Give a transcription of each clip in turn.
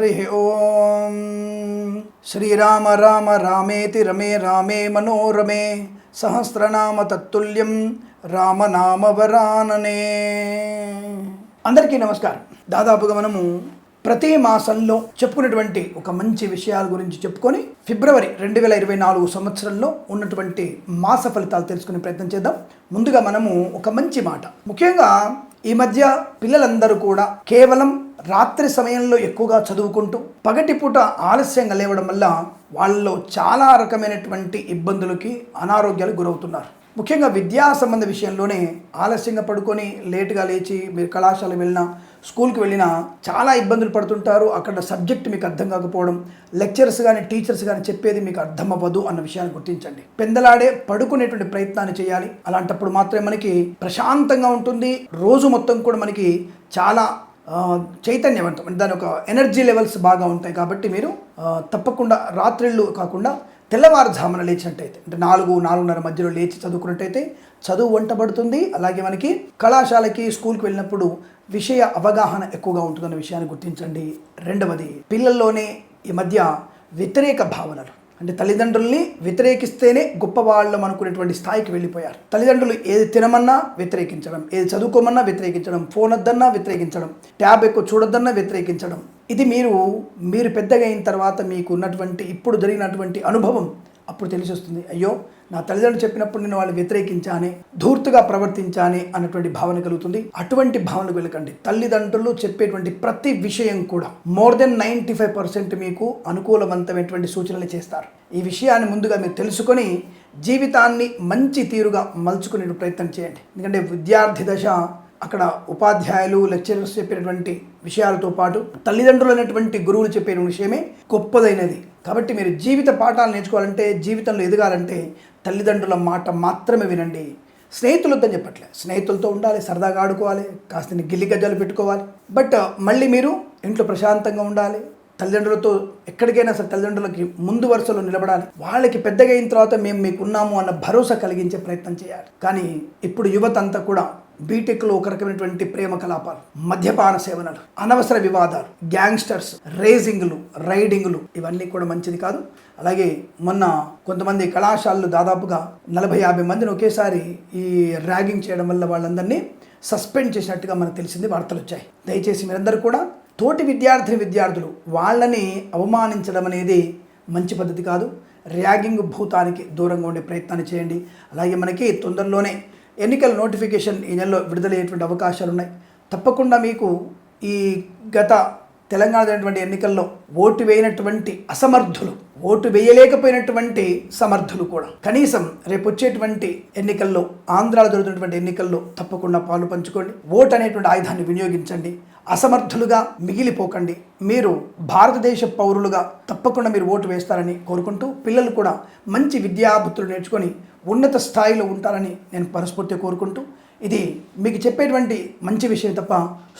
हरि ओम श्रीराम राम रामेति रमे रामे मनोरमे सहस्रनाम तत्तुल्यं రామనామ వరాననే. అందరికీ నమస్కారం. దాదాపుగా మనము ప్రతి మాసంలో చెప్పుకునేటువంటి ఒక మంచి విషయాల గురించి చెప్పుకొని ఫిబ్రవరి 2024 సంవత్సరంలో ఉన్నటువంటి మాస ఫలితాలు తెలుసుకునే ప్రయత్నం చేద్దాం. ముందుగా మనము ఒక మంచి మాట, ముఖ్యంగా ఈ మధ్య పిల్లలందరూ కూడా కేవలం రాత్రి సమయంలో ఎక్కువగా చదువుకుంటూ పగటిపూట ఆలస్యంగా లేవడం వల్ల వాళ్ళలో చాలా రకమైనటువంటి ఇబ్బందులకి అనారోగ్యాలకు గురవుతున్నారు. ముఖ్యంగా విద్యా సంబంధ విషయంలోనే ఆలస్యంగా పడుకొని లేటుగా లేచి మీరు కళాశాలకు వెళ్ళినా స్కూల్కి వెళ్ళినా చాలా ఇబ్బందులు పడుతుంటారు. అక్కడ సబ్జెక్ట్ మీకు అర్థం కాకపోవడం, లెక్చరర్స్ కానీ టీచర్స్ కానీ చెప్పేది మీకు అర్థం అవ్వదు అన్న విషయాన్ని గుర్తించండి. పెందలాడే పడుకునేటువంటి ప్రయత్నాన్ని చేయాలి. అలాంటప్పుడు మాత్రమే మనకి ప్రశాంతంగా ఉంటుంది. రోజు మొత్తం కూడా మనకి చాలా చైతన్యవంతం, దాని ఒక ఎనర్జీ లెవెల్స్ బాగా ఉంటాయి. కాబట్టి మీరు తప్పకుండా రాత్రిళ్ళు కాకుండా తెల్లవారుజామున లేచినట్టయితే, అంటే 4-4:30 మధ్యలో లేచి చదువుకున్నట్టయితే చదువు వంటబడుతుంది. అలాగే మనకి కళాశాలకి స్కూల్కి వెళ్ళినప్పుడు విషయ అవగాహన ఎక్కువగా ఉంటుందన్న విషయాన్ని గుర్తించండి. రెండవది, పిల్లల్లోనే ఈ మధ్య వ్యతిరేక భావనలు, అంటే తల్లిదండ్రుల్ని వ్యతిరేకిస్తేనే గొప్పవాళ్ళం అనుకునేటువంటి స్థాయికి వెళ్ళిపోయారు. తల్లిదండ్రులు ఏది తినమన్నా వ్యతిరేకించడం, ఏది చదువుకోమన్నా వ్యతిరేకించడం, ఫోన్ వద్దన్నా వ్యతిరేకించడం, ట్యాబ్ ఎక్కువ చూడొద్దన్నా వ్యతిరేకించడం. ఇది మీరు పెద్దగా అయిన తర్వాత మీకు ఉన్నటువంటి ఇప్పుడు జరిగినటువంటి అనుభవం అప్పుడు తెలిసి వస్తుంది. అయ్యో, నా తల్లిదండ్రులు చెప్పినప్పుడు నేను వాళ్ళు వ్యతిరేకించానే, ధూర్తుగా ప్రవర్తించానే అన్నటువంటి భావన కలుగుతుంది. అటువంటి భావనకు వెళ్ళకండి. తల్లిదండ్రులు చెప్పేటువంటి ప్రతి విషయం కూడా మోర్ దెన్ 95% మీకు అనుకూలవంతమైనటువంటి సూచనలు చేస్తారు. ఈ విషయాన్ని ముందుగా మీరు తెలుసుకొని జీవితాన్ని మంచి తీరుగా మలుచుకునే ప్రయత్నం చేయండి. ఎందుకంటే విద్యార్థి దశ అక్కడ ఉపాధ్యాయులు లెక్చరర్స్ చెప్పినటువంటి విషయాలతో పాటు తల్లిదండ్రులు అనేటువంటి గురువులు చెప్పే విషయమే గొప్పదైనది. కాబట్టి మీరు జీవిత పాఠాలు నేర్చుకోవాలంటే, జీవితంలో ఎదగాలంటే తల్లిదండ్రుల మాట మాత్రమే వినండి. స్నేహితులతో చెప్పట్లే, స్నేహితులతో ఉండాలి, సరదాగా ఆడుకోవాలి, కాస్త గిల్లి గజ్జాలు పెట్టుకోవాలి. బట్ మళ్ళీ మీరు ఇంట్లో ప్రశాంతంగా ఉండాలి. తల్లిదండ్రులతో ఎక్కడికైనా సరే తల్లిదండ్రులకి ముందు వరుసలో నిలబడాలి. వాళ్ళకి పెద్దగా అయిన తర్వాత మేము మీకు ఉన్నాము అన్న భరోసా కలిగించే ప్రయత్నం చేయాలి. కానీ ఇప్పుడు యువత అంతా కూడా బీటెక్లో ఒక రకమైనటువంటి ప్రేమ కలాపాలు, మద్యపాన సేవనలు, అనవసర వివాదాలు, గ్యాంగ్స్టర్స్, రేసింగ్లు, రైడింగ్లు, ఇవన్నీ కూడా మంచిది కాదు. అలాగే మొన్న కొంతమంది కళాశాలలు దాదాపుగా 40-50 మందిని ఒకేసారి ఈ ర్యాగింగ్ చేయడం వల్ల వాళ్ళందరినీ సస్పెండ్ చేసినట్టుగా మనకు తెలిసింది, వార్తలు వచ్చాయి. దయచేసి మీరందరూ కూడా తోటి విద్యార్థులు వాళ్ళని అవమానించడం అనేది మంచి పద్ధతి కాదు. ర్యాగింగ్ భూతానికి దూరంగా ఉండే ప్రయత్నాన్ని చేయండి. అలాగే మనకి తొందరలోనే ఎన్నికల నోటిఫికేషన్ ఈ నెలలో విడుదలయ్యేటువంటి అవకాశాలు ఉన్నాయి. తప్పకుండా మీకు ఈ గత తెలంగాణ జరిగినటువంటి ఎన్నికల్లో ఓటు వేయనటువంటి అసమర్థులు, ఓటు వేయలేకపోయినటువంటి సమర్థులు కూడా కనీసం రేపు వచ్చేటువంటి ఎన్నికల్లో, ఆంధ్రాలో జరుగుతున్నటువంటి ఎన్నికల్లో తప్పకుండా పాలు పంచుకోండి. ఓటు అనేటువంటి ఆయుధాన్ని వినియోగించండి. అసమర్థులుగా మిగిలిపోకండి. మీరు భారతదేశ పౌరులుగా తప్పకుండా మీరు ఓటు వేస్తారని కోరుకుంటూ, పిల్లలు కూడా మంచి విద్యాబుద్ధులు నేర్చుకొని ఉన్నత స్థాయిలో ఉంటారని నేను మనస్ఫూర్తిగా కోరుకుంటూ, ఇది మీకు చెప్పేటువంటి మంచి విషయం తప్ప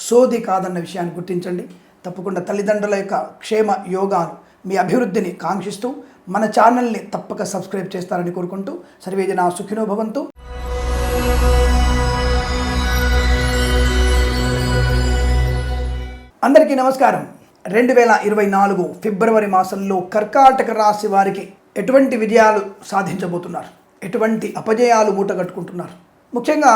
సోది కాదన్న విషయాన్ని గుర్తించండి. తప్పకుండా తల్లిదండ్రుల యొక్క క్షేమ యోగాలు, మీ అభివృద్ధిని కాంక్షిస్తూ మన ఛానల్ని తప్పక సబ్స్క్రైబ్ చేస్తారని కోరుకుంటూ, సర్వేజన సుఖినో భవంతు. అందరికీ నమస్కారం. 2024 ఫిబ్రవరి మాసంలో కర్కాటక రాశి వారికి ఎటువంటి విజయాలు సాధించబోతున్నారు, ఎటువంటి అపజయాలు మూటగట్టుకుంటున్నారు? ముఖ్యంగా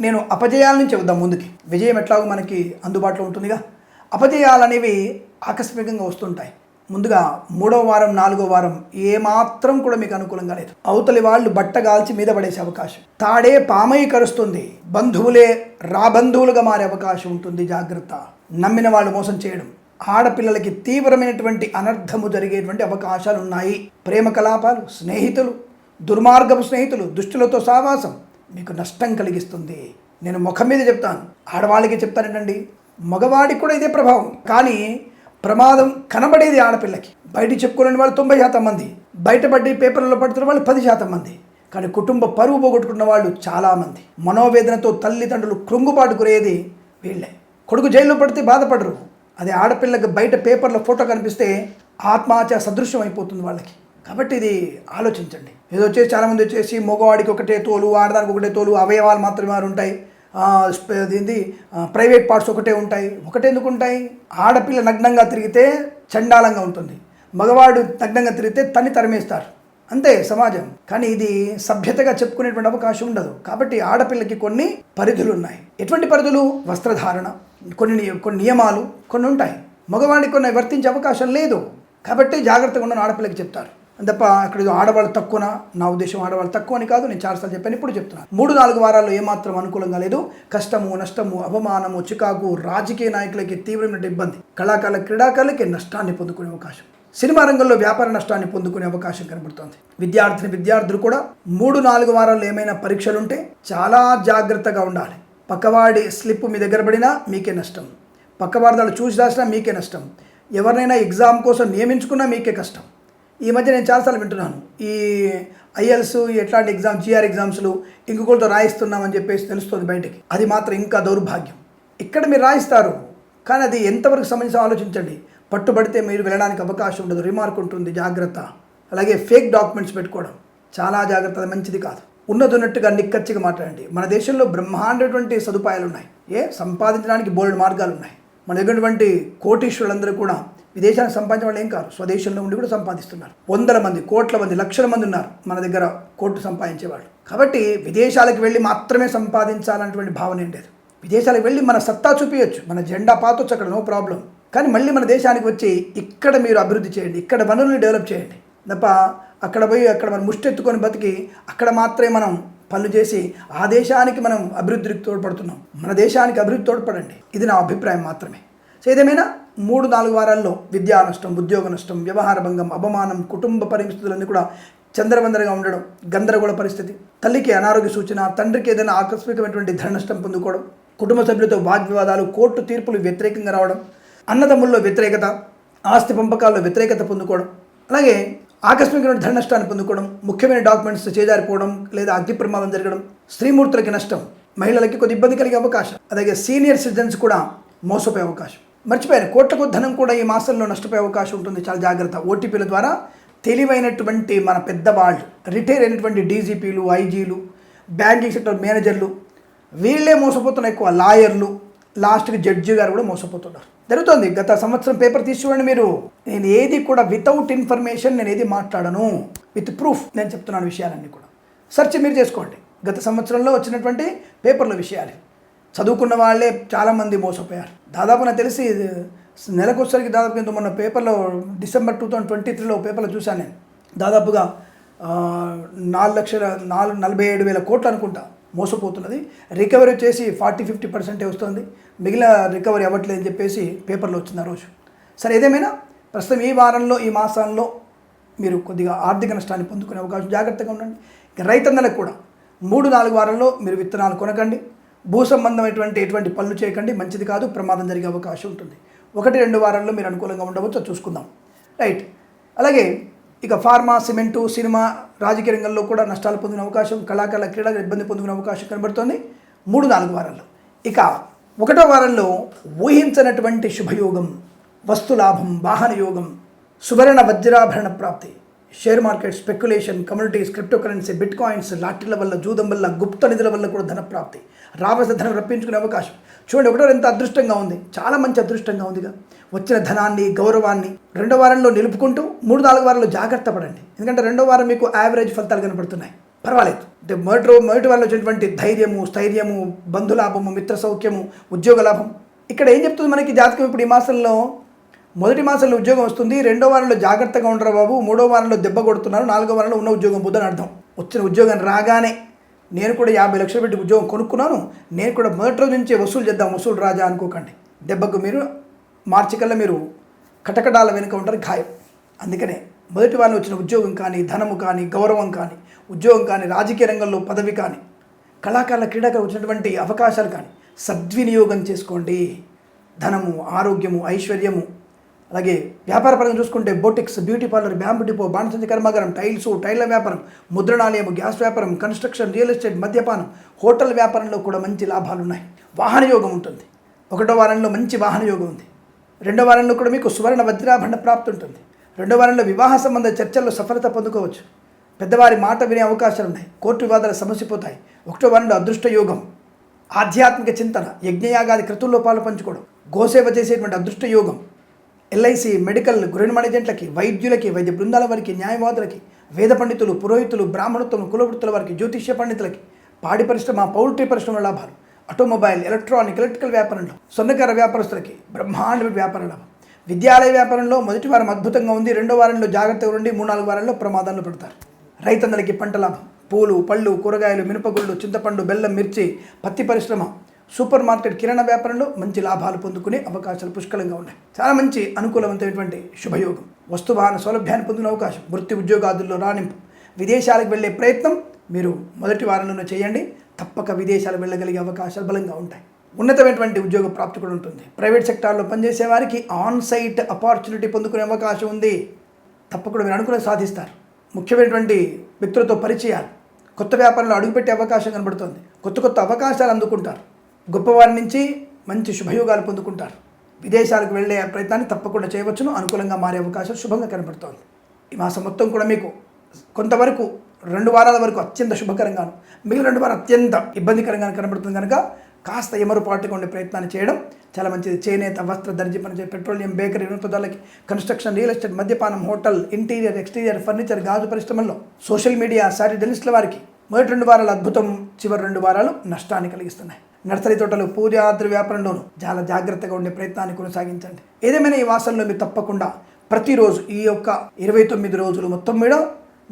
నేను అపజయాల నుంచి వద్దాం ముందుకి. విజయం ఎట్లాగో మనకి అందుబాటులో ఉంటుందిగా. అపజయాలు అనేవి ఆకస్మికంగా వస్తుంటాయి. ముందుగా 3వ వారం 4వ వారం ఏమాత్రం కూడా మీకు అనుకూలంగా లేదు. అవతలి వాళ్ళు బట్టగాల్చి మీద పడేసే అవకాశం, తాడే పామై కరుస్తుంది, బంధువులే రాబంధువులుగా మారే అవకాశం ఉంటుంది. జాగ్రత్త. నమ్మిన వాళ్ళు మోసం చేయడం, ఆడపిల్లలకి తీవ్రమైనటువంటి అనర్థము జరిగేటువంటి అవకాశాలు ఉన్నాయి. ప్రేమ కలాపాలు, స్నేహితులు, దుర్మార్గపు స్నేహితులు, దుష్టులతో సావాసం మీకు నష్టం కలిగిస్తుంది. నేను ముఖం మీద చెప్తాను, ఆడవాళ్ళకి చెప్తానండి, మగవాడికి కూడా ఇదే ప్రభావం. కానీ ప్రమాదం కనబడేది ఆడపిల్లకి. బయట చెప్పుకోలేని వాళ్ళు 90% మంది, బయటపడి పేపర్లలో పడుతున్న వాళ్ళు 10% మంది. కానీ కుటుంబ పరువు పోగొట్టుకున్న వాళ్ళు చాలామంది. మనోవేదనతో తల్లిదండ్రులు కృంగుబాటు గురేది వీళ్ళే. కొడుకు జైల్లో పడితే బాధపడరు, అదే ఆడపిల్లకి బయట పేపర్లో ఫోటో కనిపిస్తే ఆత్మహత్య సదృశ్యం అయిపోతుంది వాళ్ళకి. కాబట్టి ఇది ఆలోచించండి. ఏదో వచ్చేసి చాలామంది వచ్చేసి మగవాడికి ఒకటే తోలు, ఆడదానికి ఒకటే తోలు, అవయవాలు మాత్రమే ఉంటాయి, ప్రైవేట్ పార్ట్స్ ఒకటే ఉంటాయి. ఒకటే ఎందుకు ఉంటాయి? ఆడపిల్ల నగ్నంగా తిరిగితే చండాలంగా ఉంటుంది, మగవాడు నగ్నంగా తిరిగితే తన్ని తరిమేస్తారు. అంతే సమాజం. కానీ ఇది సభ్యతగా చెప్పుకునేటువంటి అవకాశం ఉండదు. కాబట్టి ఆడపిల్లకి కొన్ని పరిధులు ఉన్నాయి. ఎటువంటి పరిధులు? వస్త్రధారణ, కొన్ని నియమాలు కొన్ని ఉంటాయి. మగవాడికి కొన్ని వర్తించే అవకాశం లేదు. కాబట్టి జాగ్రత్తగా ఉండని ఆడపిల్లకి చెప్తారు తప్ప అక్కడ ఆడవాళ్ళు తక్కువనా? నా ఉద్దేశం ఆడవాళ్ళు తక్కువ అని కాదు. నేను చాలాసార్లు చెప్పాను, ఇప్పుడు చెప్తున్నాను. 3-4 వారాల్లో ఏమాత్రం అనుకూలంగా లేదు. కష్టము, నష్టము, అవమానము, చికాకు, రాజకీయ నాయకులకి తీవ్రమైన ఇబ్బంది, కళాకారుల క్రీడాకారులకి నష్టాన్ని పొందుకునే అవకాశం, సినిమా రంగంలో వ్యాపార నష్టాన్ని పొందుకునే అవకాశం కనబడుతోంది. విద్యార్థులు కూడా 3-4 వారాల్లో ఏమైనా పరీక్షలుంటే చాలా జాగ్రత్తగా ఉండాలి. పక్కవాడి స్లిప్ మీ దగ్గర పడినా మీకే నష్టం, పక్కవారిదాలు చూసి రాసినా మీకే నష్టం, ఎవరినైనా ఎగ్జామ్ కోసం నియమించుకున్నా మీకే కష్టం. ఈ మధ్య నేను చాలాసార్లు వింటున్నాను, ఈ ఐఎల్స్ ఎట్లాంటి ఎగ్జామ్, జిఆర్ ఎగ్జామ్స్లు ఇంకొకరితో రాయిస్తున్నామని చెప్పేసి తెలుస్తుంది బయటికి. అది మాత్రం ఇంకా దౌర్భాగ్యం. ఇక్కడ మీరు రాయిస్తారు, కానీ అది ఎంతవరకు సంబంధించి ఆలోచించండి. పట్టుబడితే మీరు వెళ్ళడానికి అవకాశం ఉండదు, రిమార్క్ ఉంటుంది, జాగ్రత్త. అలాగే ఫేక్ డాక్యుమెంట్స్ పెట్టుకోవడం చాలా జాగ్రత్త, మంచిది కాదు. ఉన్నట్టుగా నిక్కచ్చిగా మాట్లాడండి. మన దేశంలో బ్రహ్మాండటువంటి సదుపాయాలు ఉన్నాయి. సంపాదించడానికి బోల్డ్ మార్గాలు ఉన్నాయి. మన దగ్గరటువంటి కోటీశ్వరులందరూ కూడా విదేశానికి సంపాదించిన వాళ్ళు ఏం కాదు, స్వదేశంలో ఉండి కూడా సంపాదిస్తున్నారు. 100 మంది, కోట్ల మంది, లక్షల మంది ఉన్నారు మన దగ్గర కోట్లు సంపాదించేవాళ్ళు. కాబట్టి విదేశాలకు వెళ్ళి మాత్రమే సంపాదించాలన్నటువంటి భావన ఏం లేదు. విదేశాలకు వెళ్ళి మన సత్తా చూపించచ్చు, మన జెండా పాతొచ్చు, అక్కడ నో ప్రాబ్లం. కానీ మళ్ళీ మన దేశానికి వచ్చి ఇక్కడ మీరు అభివృద్ధి చేయండి, ఇక్కడ వనరుల్ని డెవలప్ చేయండి తప్ప అక్కడ పోయి అక్కడ మనం ముష్టెత్తుకొని బతికి అక్కడ మాత్రమే మనం పనులు చేసి ఆ దేశానికి మనం అభివృద్ధికి తోడ్పడుతున్నాం. మన దేశానికి అభివృద్ధి తోడ్పడండి, ఇది నా అభిప్రాయం మాత్రమే. సో ఏదేమైనా 3-4 వారాల్లో విద్యా నష్టం, ఉద్యోగ నష్టం, వ్యవహార భంగం, అవమానం, కుటుంబ పరిస్థితులన్నీ కూడా చంద్రవందరగా ఉండడం, గందరగోళ పరిస్థితి, తల్లికి అనారోగ్య సూచన, తండ్రికి ఏదైనా ఆకస్మికమైనటువంటి ధన నష్టం పొందుకోవడం, కుటుంబ సభ్యులతో వాగ్వివాదాలు, కోర్టు తీర్పులు వ్యతిరేకంగా రావడం, అన్నదమ్ముల్లో వ్యతిరేకత, ఆస్తి పంపకాల్లో వ్యతిరేకత పొందుకోవడం, అలాగే ఆకస్మికమైన ధన నష్టాన్ని పొందుకోవడం, ముఖ్యమైన డాక్యుమెంట్స్ చేజారిపోవడం లేదా అగ్ని ప్రమాదం జరగడం, స్త్రీమూర్తులకి నష్టం, మహిళలకి కొద్ది ఇబ్బంది కలిగే అవకాశం, అలాగే సీనియర్ సిటిజన్స్ కూడా మోసపోయే అవకాశం. మర్చిపోయాను, కోట్లకు ధనం కూడా ఈ మాసంలో నష్టపోయే అవకాశం ఉంటుంది. చాలా జాగ్రత్త. ఓటీపీల ద్వారా తెలివైనటువంటి మన పెద్దవాళ్ళు, రిటైర్ అయినటువంటి డీజీపీలు, ఐజీలు, బ్యాంకింగ్ సెక్టర్ మేనేజర్లు, వీళ్ళే మోసపోతున్నారు ఎక్కువ. లాయర్లు, లాస్ట్కి జడ్జి గారు కూడా మోసపోతున్నారు. జరుగుతుంది. గత సంవత్సరం పేపర్ తీసి చూడండి మీరు. నేను ఏది కూడా వితౌట్ ఇన్ఫర్మేషన్ నేను ఏది మాట్లాడను, విత్ ప్రూఫ్ నేను చెప్తున్నాను విషయాలన్నీ కూడా. సెర్చ్ మీరు చేసుకోండి. గత సంవత్సరంలో వచ్చినటువంటి పేపర్ల విషయాలు చదువుకున్న వాళ్ళే చాలామంది మోసపోయారు. దాదాపు నాకు తెలిసి నెలకొసరికి దాదాపు ఇంత మొన్న పేపర్లో డిసెంబర్ 2023లో పేపర్లో చూశాను నేను. దాదాపుగా 4,47,000 కోట్లు అనుకుంటా మోసపోతున్నది. రికవరీ వచ్చేసి 40-50% వస్తుంది, మిగిలిన రికవరీ అవ్వట్లేదు అని చెప్పేసి పేపర్లో వచ్చింది ఆ రోజు. సరే ఏదేమైనా ప్రస్తుతం ఈ వారంలో, ఈ మాసాల్లో మీరు కొద్దిగా ఆర్థిక నష్టాన్ని పొందుకునే అవకాశం, జాగ్రత్తగా ఉండండి. ఇక రైతన్నలకు కూడా 3-4 వారాల్లో మీరు విత్తనాలు కొనకండి, భూ సంబంధమైనటువంటి ఎటువంటి పనులు చేయకండి, మంచిది కాదు, ప్రమాదం జరిగే అవకాశం ఉంటుంది. 1-2 వారాల్లో మీరు అనుకూలంగా ఉండవచ్చు, చూసుకుందాం. రైట్. అలాగే ఇక ఫార్మా, సిమెంటు, సినిమా, రాజకీయ రంగంలో కూడా నష్టాలు పొందిన అవకాశం, కళాకారుల క్రీడలు ఇబ్బంది పొందుకునే అవకాశం కనబడుతోంది 3-4 వారాల్లో. ఇక 1వ వారంలో ఊహించనటువంటి శుభయోగం, వస్తులాభం, వాహన యోగం, సువర్ణ వజ్రాభరణ ప్రాప్తి, share market, speculation, communities, crypto currency, bitcoins, లాటరీల వల్ల, జూదం వల్ల, గుప్త నిధుల వల్ల కూడా ధన ప్రాప్తి, రావాల్సిన ధనం రప్పించుకునే అవకాశం. చూడండి, 1వ వారం ఎంత అదృష్టంగా ఉంది, చాలా మంచి అదృష్టంగా ఉందిగా. వచ్చిన ధనాన్ని, గౌరవాన్ని 2వ వారంలో నిలుపుకుంటూ 3-4 వారాల్లో జాగ్రత్త పడండి. ఎందుకంటే 2వ వారం మీకు యావరేజ్ ఫలితాలు కనపడుతున్నాయి, పర్వాలేదు. అంటే మొదటి వారంలో వచ్చేటువంటి ధైర్యము, స్థైర్యము, బంధులాభము, మిత్ర సౌఖ్యము, ఉద్యోగ లాభం. ఇక్కడ ఏం చెప్తుంది మనకి జాతకం? ఇప్పుడు ఈ మాసంలో మొదటి మాసంలో ఉద్యోగం వస్తుంది, 2వ వారంలో జాగ్రత్తగా ఉండరు బాబు, 3వ వారంలో దెబ్బ కొడుతున్నారు, 4వ వారంలో ఉన్న ఉద్యోగం బుద్ధని అర్థం. వచ్చిన ఉద్యోగం రాగానే నేను కూడా 50 లక్షలు పెట్టి ఉద్యోగం కొనుక్కున్నాను, నేను కూడా మొదటి రోజు నుంచే వసూలు చేద్దాం, వసూలు రాజా అనుకోకండి. దెబ్బకు మీరు మార్చి కల్లా మీరు కటకటాల వెనుక ఉంటారు ఖాయం. అందుకనే మొదటి వారంలో వచ్చిన ఉద్యోగం కానీ, ధనము కానీ, గౌరవం కానీ, ఉద్యోగం కానీ, రాజకీయ రంగంలో పదవి కానీ, కళాకారుల క్రీడాకారులు వచ్చినటువంటి అవకాశాలు కానీ సద్వినియోగం చేసుకోండి. ధనము, ఆరోగ్యము, ఐశ్వర్యము, అలాగే వ్యాపార పరంగా చూసుకుంటే boutiques, beauty parlour, bamboo depot, బాణసంచి కర్మాగారం, టైల్ల వ్యాపారం, ముద్రణాలయము, గ్యాస్ వ్యాపారం, కన్స్ట్రక్షన్, రియల్ ఎస్టేట్, మద్యపానం, హోటల్ వ్యాపారంలో కూడా మంచి లాభాలు ఉన్నాయి. వాహన యోగం ఉంటుంది. 1వ వారంలో మంచి వాహన యోగం ఉంది. 2వ వారంలో కూడా మీకు సువర్ణ వజ్రాభరణ ప్రాప్తి ఉంటుంది. 2వ వారంలో వివాహ సంబంధ చర్చల్లో సఫలత పొందుకోవచ్చు. పెద్దవారి మాట వినే అవకాశాలు ఉన్నాయి. కోర్టు వివాదాలు సమసిపోతాయి. 1వ వారంలో అదృష్ట యోగం, ఆధ్యాత్మిక చింతన, యజ్ఞయాగాది క్రతుల్లో పాలు పంచుకోవడం, గోసేవ చేసేటువంటి అదృష్ట యోగం, ఎల్ఐసి, మెడికల్, గృహ మేనేజెంట్లకి, వైద్యులకి, వైద్య బృందాల వారికి, న్యాయవాదులకి, వేద పండితులు, పురోహితులు, బ్రాహ్మణోత్తములు, కులవృత్తుల వారికి, జ్యోతిష్య పండితులకి, పాడి పరిశ్రమ, పౌల్ట్రీ పరిశ్రమ లాభాలు, ఆటోమొబైల్, ఎలక్ట్రానిక్, ఎలక్ట్రికల్ వ్యాపారంలో, స్వర్ణకార వ్యాపారస్తులకి బ్రహ్మాండ వ్యాపార లాభం. విద్యాలయ వ్యాపారంలో మొదటి వారం అద్భుతంగా ఉంది, రెండో వారంలో జాగ్రత్తగా ఉండి 3-4 వారాల్లో ప్రమాదాల్లో పడతారు. రైతన్నలకి పంట లాభం, పూలు, పళ్ళు, కూరగాయలు, మినపగుళ్ళు, చింతపండు, బెల్లం, మిర్చి, పత్తి పరిశ్రమ, సూపర్ మార్కెట్, కిరాణా వ్యాపారంలో మంచి లాభాలు పొందుకునే అవకాశాలు పుష్కలంగా ఉన్నాయి. చాలా మంచి అనుకూలవంతమైనటువంటి శుభయోగం. వస్తువాహన సౌలభ్యాన్ని పొందిన అవకాశం, వృత్తి ఉద్యోగాదుల్లో రాణింపు, విదేశాలకు వెళ్ళే ప్రయత్నం మీరు మొదటి వారంలోనే చేయండి. తప్పక విదేశాలు వెళ్ళగలిగే అవకాశాలు బలంగా ఉంటాయి. ఉన్నతమైనటువంటి ఉద్యోగ ప్రాప్తి కూడా ఉంటుంది. ప్రైవేట్ సెక్టార్లో పనిచేసే వారికి ఆన్ సైట్ ఆపర్చునిటీ పొందుకునే అవకాశం ఉంది. తప్పకుండా మీరు అనుకుని సాధిస్తారు. ముఖ్యమైనటువంటి వ్యక్తులతో పరిచయాలు, కొత్త వ్యాపారంలో అడుగుపెట్టే అవకాశం కనబడుతుంది. కొత్త అవకాశాలు అందుకుంటారు. గొప్పవారి నుంచి మంచి శుభయోగాలు పొందుకుంటారు. విదేశాలకు వెళ్ళే ప్రయత్నాన్ని తప్పకుండా చేయవచ్చును. అనుకూలంగా మారే అవకాశం శుభంగా కనబడుతోంది. ఈ మాసం మొత్తం కూడా మీకు కొంతవరకు 2 వారాల వరకు అత్యంత శుభకరంగాను, మిగిలిన 2 వారాలు అత్యంత ఇబ్బందికరంగా కనబడుతుంది. కనుక కాస్త ఎమరుపాటుగా ఉండే ప్రయత్నాన్ని చేయడం చాలా మంచిది. చేనేత, వస్త్ర, దర్జీ పనిచే, పెట్రోలియం, బేకరీ, వినోదాలకి, కన్స్ట్రక్షన్, రియల్ ఎస్టేట్, మద్యపానం, హోటల్, ఇంటీరియర్, ఎక్స్టీరియర్, ఫర్నిచర్, గాజు పరిశ్రమల్లో, సోషల్ మీడియా, సాటిలైట్ల వారికి మొదటి 2 వారాలు అద్భుతం, చివరి 2 వారాలు నష్టాన్ని కలిగిస్తున్నాయి. నర్సరీ తోటలు, పూజాద్రి వ్యాపారంలోనూ చాలా జాగ్రత్తగా ఉండే ప్రయత్నాన్ని కొనసాగించండి. ఏదేమైనా ఈ మాసంలో మీరు తప్పకుండా ప్రతిరోజు ఈ యొక్క 29 రోజులు మొత్తం మీద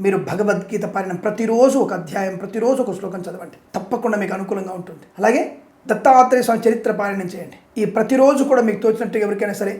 మీరు భగవద్గీత పారాయణం ప్రతిరోజు ఒక అధ్యాయం, ప్రతిరోజు ఒక శ్లోకం చదవండి. తప్పకుండా మీకు అనుకూలంగా ఉంటుంది. అలాగే దత్తాత్రేయ స్వామి చరిత్ర పారాయణం చేయండి. ఈ ప్రతిరోజు కూడా మీకు తోచినట్టుగా ఎవరికైనా సరే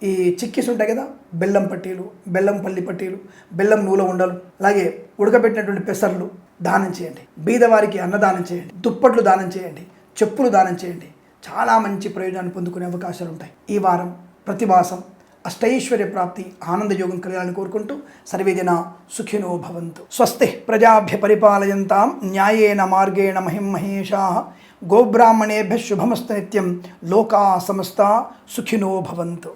ఈ చిక్కీస్ ఉంటాయి కదా, బెల్లం పట్టీలు, బెల్లం పల్లి పట్టీలు, బెల్లం నూల ఉండలు, అలాగే ఉడకబెట్టినటువంటి పెసర్లు దానం చేయండి. బీదవారికి అన్నదానం చేయండి. దుప్పట్లు దానం చేయండి. చెప్పులు దానం చేయండి. చాలా మంచి ప్రయోజనాన్ని పొందుకునే అవకాశాలు ఉంటాయి. ఈ వారం ప్రతివాసం అష్టైశ్వర్య ప్రాప్తి, ఆనందయోగం కలగాలని కోరుకుంటూ సర్వేజన సుఖినో భవంతు. స్వస్తి ప్రజాభ్య పరిపాలయంతాం న్యాయేన మార్గేణ మహిం మహేషాః. గోబ్రాహ్మణేభ్యః శుభమస్తు నిత్యం. లోకా సమస్తా సుఖినో భవంతు.